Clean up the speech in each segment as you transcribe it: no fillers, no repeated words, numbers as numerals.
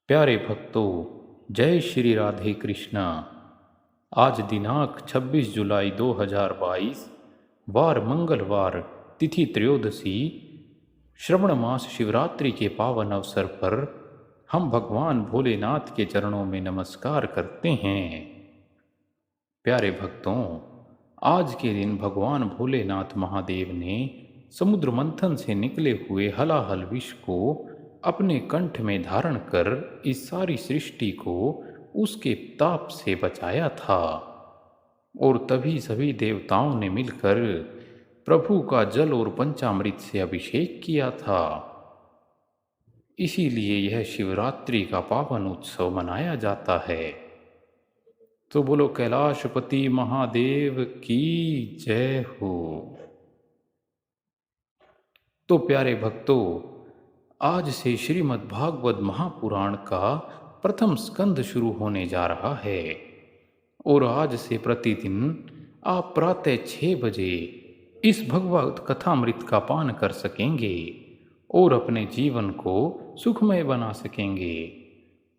प्यारे भक्तों, जय श्री राधे कृष्णा। आज दिनांक 26 जुलाई 2022, वार मंगलवार, तिथि त्रयोदशी, श्रवण मास शिवरात्रि के पावन अवसर पर हम भगवान भोलेनाथ के चरणों में नमस्कार करते हैं। प्यारे भक्तों, आज के दिन भगवान भोलेनाथ महादेव ने समुद्र मंथन से निकले हुए हलाहल विष को अपने कंठ में धारण कर इस सारी सृष्टि को उसके ताप से बचाया था। और तभी सभी देवताओं ने मिलकर प्रभु का जल और पंचामृत से अभिषेक किया था। इसीलिए यह शिवरात्रि का पावन उत्सव मनाया जाता है। तो बोलो कैलाशपति महादेव की जय हो। तो प्यारे भक्तों, आज से श्रीमद् भागवत महापुराण का प्रथम स्कंद शुरू होने जा रहा है। और आज से प्रतिदिन आप प्रातः 6 बजे इस भगवत कथामृत का पान कर सकेंगे और अपने जीवन को सुखमय बना सकेंगे।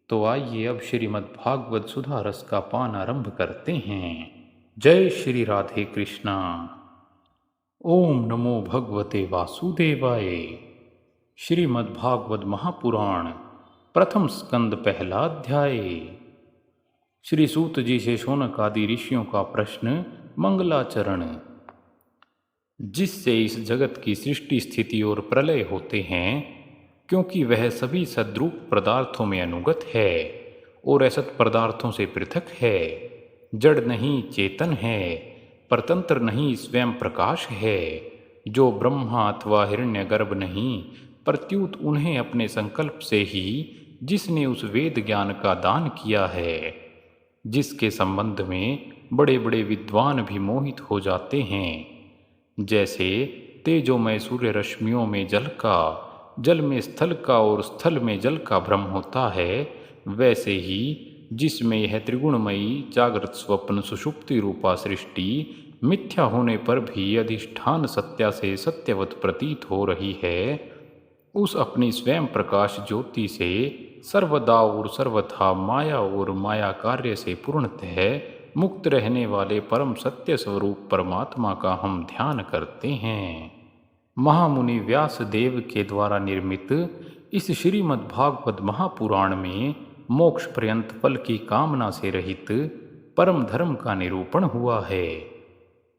तो आइए अब श्रीमद् भागवत सुधा रस का पान आरंभ करते हैं। जय श्री राधे कृष्णा। ओम नमो भगवते वासुदेवाय। श्रीमद् भागवत महापुराण प्रथम स्कंद पहला अध्याय। श्री सूत जी से शौनक आदि ऋषियों का प्रश्न मंगलाचरण। जिससे इस जगत की सृष्टि स्थिति और प्रलय होते हैं, क्योंकि वह सभी सद्रूप पदार्थों में अनुगत है और असत पदार्थों से पृथक है। जड़ नहीं चेतन है, परतंत्र नहीं स्वयं प्रकाश है। जो ब्रह्मा अथवा हिरण्यगर्भ नहीं, प्रत्युत उन्हें अपने संकल्प से ही जिसने उस वेद ज्ञान का दान किया है, जिसके संबंध में बड़े बड़े विद्वान भी मोहित हो जाते हैं। जैसे तेजोमय सूर्य रश्मियों में जल का, जल में स्थल का और स्थल में जल का भ्रम होता है, वैसे ही जिसमें यह त्रिगुणमयी जागृत स्वप्न सुषुप्ति रूपा सृष्टि मिथ्या होने पर भी अधिष्ठान सत्या से सत्यवत प्रतीत हो रही है, उस अपनी स्वयं प्रकाश ज्योति से सर्वदा और सर्वथा माया और माया कार्य से पूर्णतः मुक्त रहने वाले परम सत्य स्वरूप परमात्मा का हम ध्यान करते हैं। महामुनि व्यास देव के द्वारा निर्मित इस श्रीमद् भागवत महापुराण में मोक्ष पर्यंत फल की कामना से रहित परम धर्म का निरूपण हुआ है।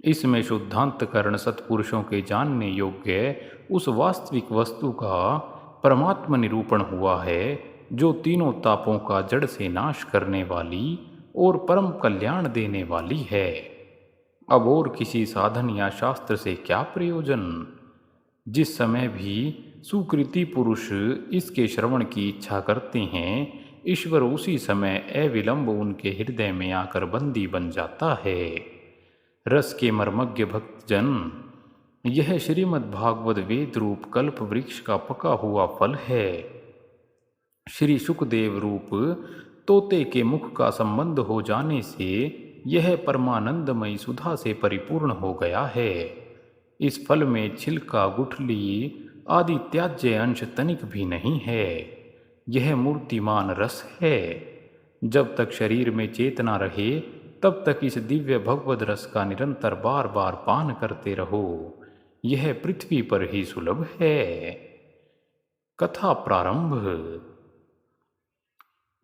इसमें शुद्धांतकरण सत्पुरुषों के जानने योग्य उस वास्तविक वस्तु का परमात्म निरूपण हुआ है, जो तीनों तापों का जड़ से नाश करने वाली और परम कल्याण देने वाली है। अब और किसी साधन या शास्त्र से क्या प्रयोजन। जिस समय भी सुकृति पुरुष इसके श्रवण की इच्छा करते हैं, ईश्वर उसी समय अविलंब उनके हृदय में आकर बंदी बन जाता है। रस के मर्मज्ञ भक्तजन, यह श्रीमद् भागवत वेद रूप कल्प वृक्ष का पका हुआ फल है। श्री सुखदेव रूप तोते के मुख का संबंध हो जाने से यह परमानंदमयी सुधा से परिपूर्ण हो गया है। इस फल में छिलका, गुठली आदि त्याज्य अंश तनिक भी नहीं है। यह मूर्तिमान रस है। जब तक शरीर में चेतना रहे, तब तक इस दिव्य भगवद रस का निरंतर बार बार पान करते रहो। यह पृथ्वी पर ही सुलभ है। कथा प्रारंभ।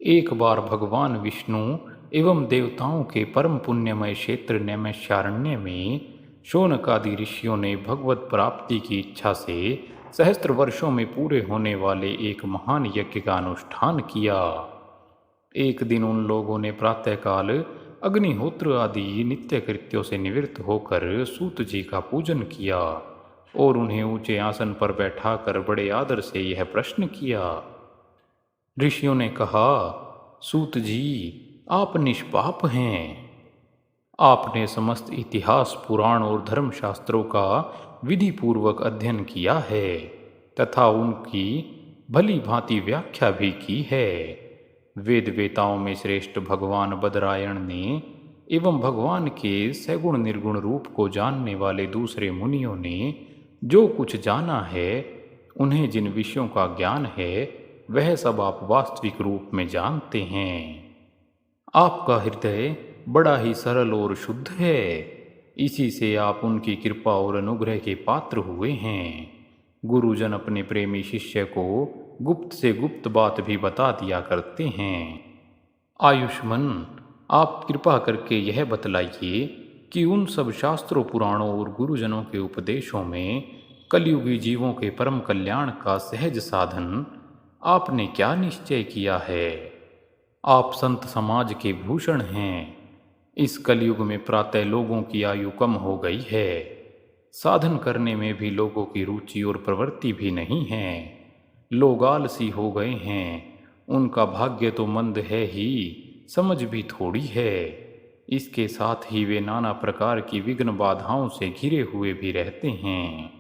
एक बार भगवान विष्णु एवं देवताओं के परम पुण्यमय क्षेत्र नैमिषारण्य में शौनक आदि ऋषियों ने भगवत प्राप्ति की इच्छा से सहस्त्र वर्षों में पूरे होने वाले एक महान यज्ञ का अनुष्ठान किया। एक दिन उन लोगों ने प्रातःकाल अग्निहोत्र आदि नित्य कृत्यों से निवृत्त होकर सूत जी का पूजन किया और उन्हें ऊंचे आसन पर बैठाकर बड़े आदर से यह प्रश्न किया। ऋषियों ने कहा, सूत जी, आप निष्पाप हैं। आपने समस्त इतिहास, पुराण और धर्मशास्त्रों का विधि पूर्वक अध्ययन किया है तथा उनकी भली भांति व्याख्या भी की है। वेद वेताओं में श्रेष्ठ भगवान बदरायण ने एवं भगवान के सगुण निर्गुण रूप को जानने वाले दूसरे मुनियों ने जो कुछ जाना है, उन्हें जिन विषयों का ज्ञान है, वह सब आप वास्तविक रूप में जानते हैं। आपका हृदय बड़ा ही सरल और शुद्ध है, इसी से आप उनकी कृपा और अनुग्रह के पात्र हुए हैं। गुरुजन अपने प्रेमी शिष्य को गुप्त से गुप्त बात भी बता दिया करते हैं। आयुष्मान, आप कृपा करके यह बतलाइए कि उन सब शास्त्रों, पुराणों और गुरुजनों के उपदेशों में कलयुगी जीवों के परम कल्याण का सहज साधन आपने क्या निश्चय किया है। आप संत समाज के भूषण हैं। इस कलयुग में प्रातः लोगों की आयु कम हो गई है, साधन करने में भी लोगों की रुचि और प्रवृत्ति भी नहीं है। लोग आलसी हो गए हैं, उनका भाग्य तो मंद है ही, समझ भी थोड़ी है। इसके साथ ही वे नाना प्रकार की विघ्न बाधाओं से घिरे हुए भी रहते हैं।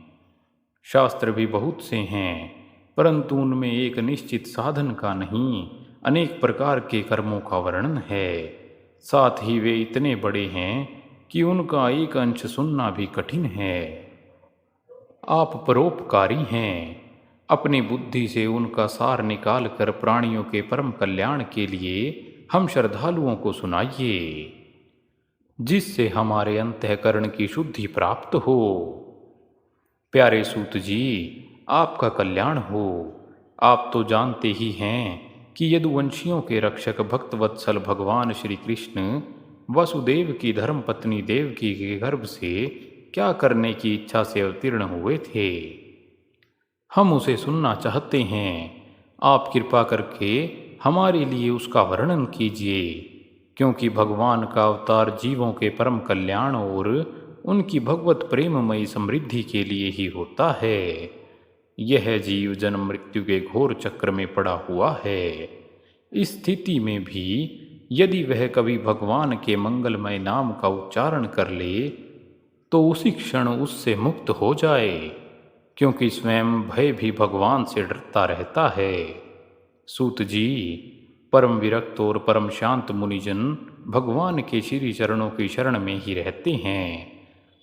शास्त्र भी बहुत से हैं, परंतु उनमें एक निश्चित साधन का नहीं, अनेक प्रकार के कर्मों का वर्णन है। साथ ही वे इतने बड़े हैं कि उनका एक अंश सुनना भी कठिन है। आप परोपकारी हैं, अपनी बुद्धि से उनका सार निकाल कर प्राणियों के परम कल्याण के लिए हम श्रद्धालुओं को सुनाइए, जिससे हमारे अंतःकरण की शुद्धि प्राप्त हो। प्यारे सूत जी, आपका कल्याण हो। आप तो जानते ही हैं कि यदुवंशियों के रक्षक भक्त वत्सल भगवान श्री कृष्ण वसुदेव की धर्मपत्नी देवकी के गर्भ से क्या करने की इच्छा से अवतीर्ण हुए थे। हम उसे सुनना चाहते हैं। आप कृपा करके हमारे लिए उसका वर्णन कीजिए, क्योंकि भगवान का अवतार जीवों के परम कल्याण और उनकी भगवत प्रेममयी समृद्धि के लिए ही होता है। यह जीव जन्म मृत्यु के घोर चक्र में पड़ा हुआ है। इस स्थिति में भी यदि वह कभी भगवान के मंगलमय नाम का उच्चारण कर ले तो उसी क्षण उससे मुक्त हो जाए, क्योंकि स्वयं भय भी भगवान से डरता रहता है। सूत जी, परम विरक्त और परम शांत मुनिजन भगवान के श्री चरणों की शरण में ही रहते हैं।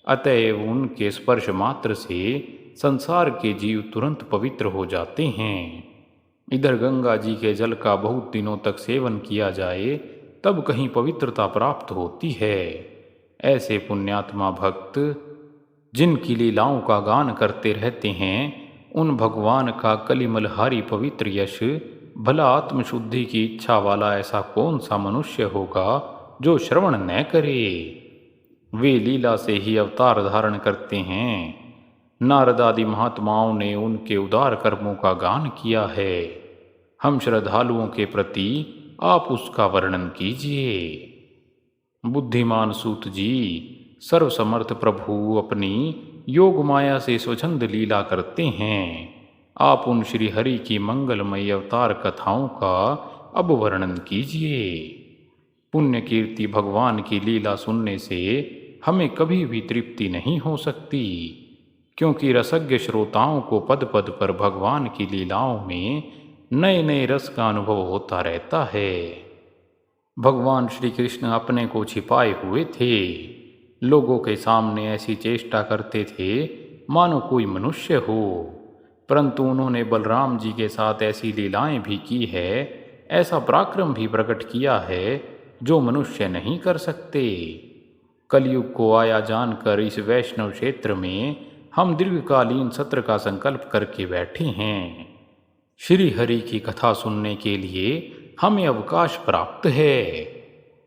अतएव उनके स्पर्श मात्र से संसार के जीव तुरंत पवित्र हो जाते हैं। इधर गंगा जी के जल का बहुत दिनों तक सेवन किया जाए तब कहीं पवित्रता प्राप्त होती है। ऐसे पुण्यात्मा भक्त जिनकी लीलाओं का गान करते रहते हैं, उन भगवान का कलिमलहारी पवित्र यश, भला आत्मशुद्धि की इच्छा वाला ऐसा कौन सा मनुष्य होगा जो श्रवण न करे। वे लीला से ही अवतार धारण करते हैं। नारद आदि महात्माओं ने उनके उदार कर्मों का गान किया है। हम श्रद्धालुओं के प्रति आप उसका वर्णन कीजिए। बुद्धिमान सूत जी, सर्वसमर्थ प्रभु अपनी योग माया से स्वच्छंद लीला करते हैं। आप उन श्री हरि की मंगलमयी अवतार कथाओं का अब वर्णन कीजिए। पुण्य कीर्ति भगवान की लीला सुनने से हमें कभी भी तृप्ति नहीं हो सकती, क्योंकि रसज्ञ श्रोताओं को पद पद पर भगवान की लीलाओं में नए नए रस का अनुभव होता रहता है। भगवान श्री कृष्ण अपने को छिपाए हुए थे, लोगों के सामने ऐसी चेष्टा करते थे मानो कोई मनुष्य हो, परंतु उन्होंने बलराम जी के साथ ऐसी लीलाएं भी की है, ऐसा पराक्रम भी प्रकट किया है जो मनुष्य नहीं कर सकते। कलयुग को आया जानकर इस वैष्णव क्षेत्र में हम दीर्घकालीन सत्र का संकल्प करके बैठे हैं। श्री हरि की कथा सुनने के लिए हमें अवकाश प्राप्त है।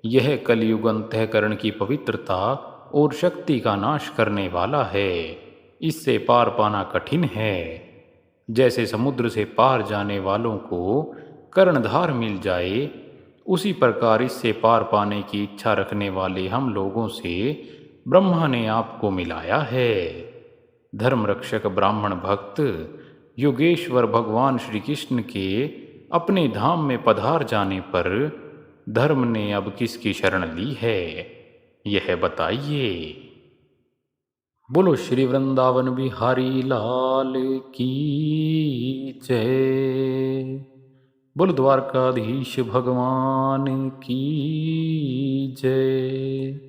यह कलयुग अंतःकरण की पवित्रता और शक्ति का नाश करने वाला है। इससे पार पाना कठिन है। जैसे समुद्र से पार जाने वालों को कर्णधार मिल जाए, उसी प्रकार इससे पार पाने की इच्छा रखने वाले हम लोगों से ब्रह्मा ने आपको मिलाया है। धर्म रक्षक ब्राह्मण भक्त योगेश्वर भगवान श्री कृष्ण के अपने धाम में पधार जाने पर धर्म ने अब किसकी शरण ली है, यह बताइए। बोलो श्री वृंदावन बिहारी लाल की जय। बोलो द्वारकाधीश भगवान की जय।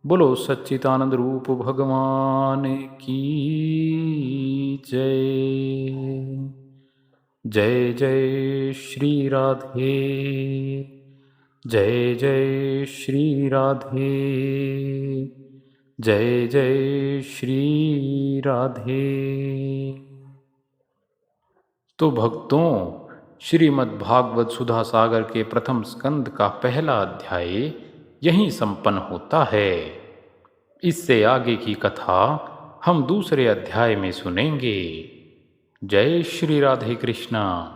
बोलो सच्चिदानंद रूप भगवान की जय। जय जय श्री राधे, जय जय श्री राधे, जय जय श्री राधे। तो भक्तों, श्रीमद् भागवत सुधा सागर के प्रथम स्कंद का पहला अध्याय यहीं संपन्न होता है। इससे आगे की कथा हम दूसरे अध्याय में सुनेंगे। जय श्री राधे कृष्णा।